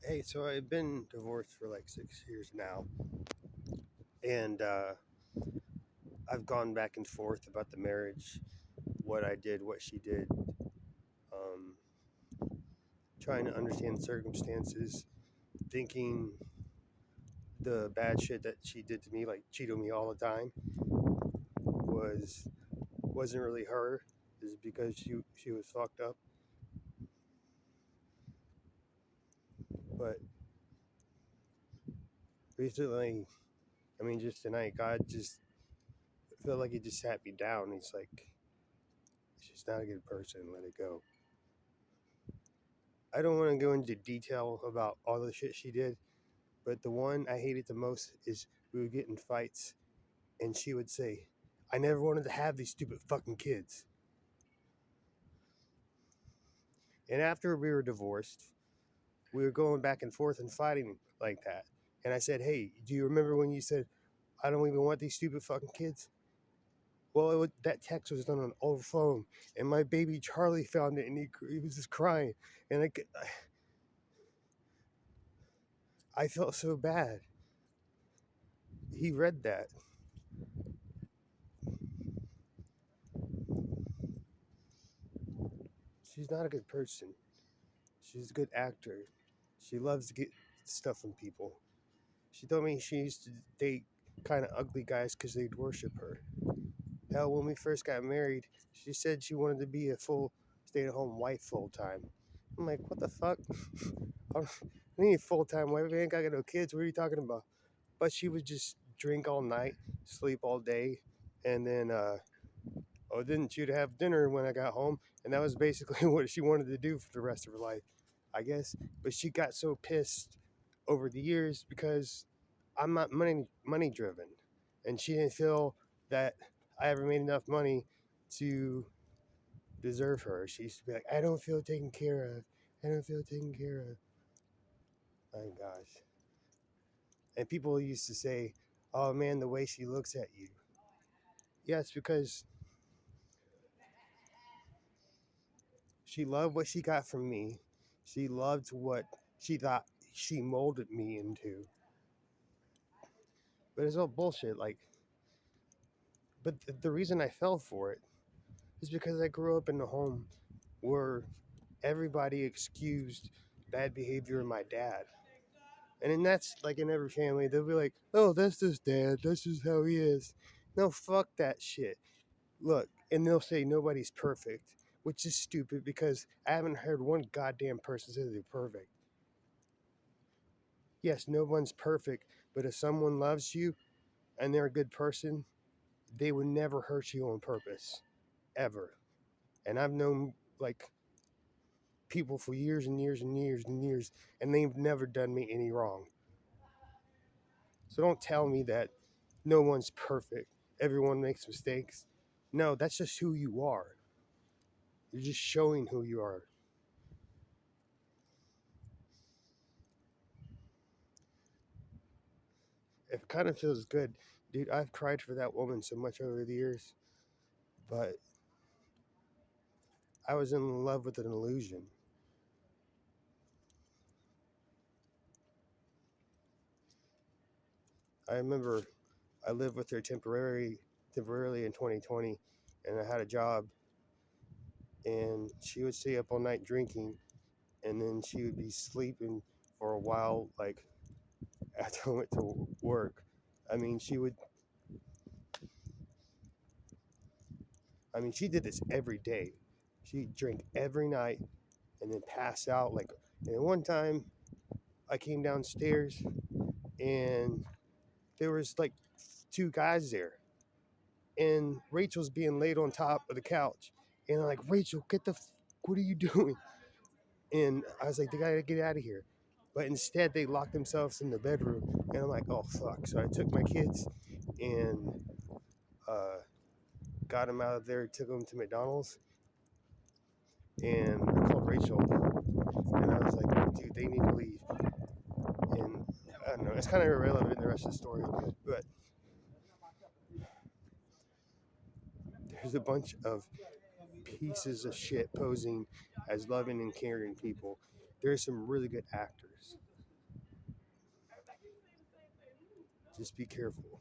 Hey, so I've been divorced for like 6 years now, and I've gone back and forth about the marriage, what I did, what she did, um, trying to understand circumstances, thinking the bad shit that she did to me, like cheat on me all the time, wasn't really her, is because she was fucked up. But recently, I mean, just tonight, God just felt like He just sat me down. He's like, she's not a good person. Let it go. I don't want to go into detail about all the shit she did, but the one I hated the most is we would get in fights and she would say, I never wanted to have these stupid fucking kids. And after we were divorced, we were going back and forth and fighting like that. And I said, hey, do you remember when you said, I don't even want these stupid fucking kids? Well, that text was done on old phone, and my baby Charlie found it, and he was just crying, and I felt so bad. He read that. She's not a good person. She's a good actor. She loves to get stuff from people. She told me she used to date kind of ugly guys because they'd worship her. Hell, when we first got married, she said she wanted to be a full stay-at-home wife full time. I'm like, what the fuck? I need a full time wife. I ain't got no kids. What are you talking about? But she would just drink all night, sleep all day, and then didn't she to have dinner when I got home, and that was basically what she wanted to do for the rest of her life, I guess. But she got so pissed over the years because I'm not money driven, and she didn't feel that I ever made enough money to deserve her. She used to be like, "I don't feel taken care of. I don't feel taken care of." My gosh! And people used to say, "Oh man, the way she looks at you." Yeah, it's because she loved what she got from me. She loved what she thought she molded me into. But it's all bullshit. But the reason I fell for it is because I grew up in a home where everybody excused bad behavior in my dad. And then that's like in every family, they'll be like, oh, that's just dad. That's just how he is. No, fuck that shit. Look, and they'll say nobody's perfect, which is stupid because I haven't heard one goddamn person say they're perfect. Yes, no one's perfect, but if someone loves you and they're a good person, they would never hurt you on purpose, ever. And I've known like people for years and years and years and years, and they've never done me any wrong. So don't tell me that no one's perfect. Everyone makes mistakes. No, that's just who you are. You're just showing who you are. It kind of feels good. Dude, I've cried for that woman so much over the years, but I was in love with an illusion. I remember I lived with her temporarily in 2020, and I had a job, and she would stay up all night drinking, and then she would be sleeping for a while, like after I went to work. I mean, she would. I mean, she did this every day. She'd drink every night and then pass out. And one time, I came downstairs and there was like two guys there, and Rachel's being laid on top of the couch, and I'm like, Rachel, what are you doing? And I was like, they gotta get out of here. But instead, they locked themselves in the bedroom, and I'm like, oh fuck. So I took my kids and uh, got them out of there, took them to McDonald's, and I called Rachel, and I was like, dude, they need to leave. And I don't know, it's kind of irrelevant in the rest of the story, but there's a bunch of pieces of shit posing as loving and caring people. There's some really good actors. Just be careful.